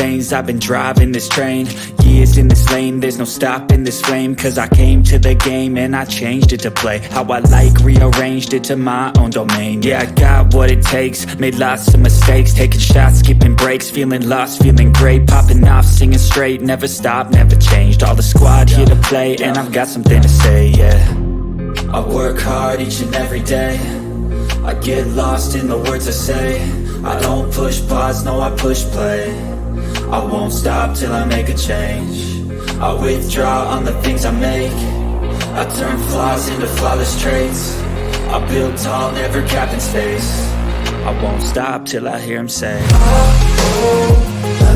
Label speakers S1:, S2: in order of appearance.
S1: veins, I've been driving this train. Years in this lane, there's no stopping this flame. Cause I came to the game and I changed it to play how I like, rearranged it to my own domain. Yeah, I got what it takes, made lots of mistakes, taking shots, skipping breaks, feeling lost, feeling great, popping off, singing straight, never stopped, never changed. All the squad here to play, and I've got something to say, yeah. I work hard each and every day, I get lost in the words I say. I don't push pause, no I push play. I won't stop till I make a change. I withdraw on the things I make. I turn flaws into flawless traits. I build tall, never capped in space. I won't stop till I hear him say, oh, oh.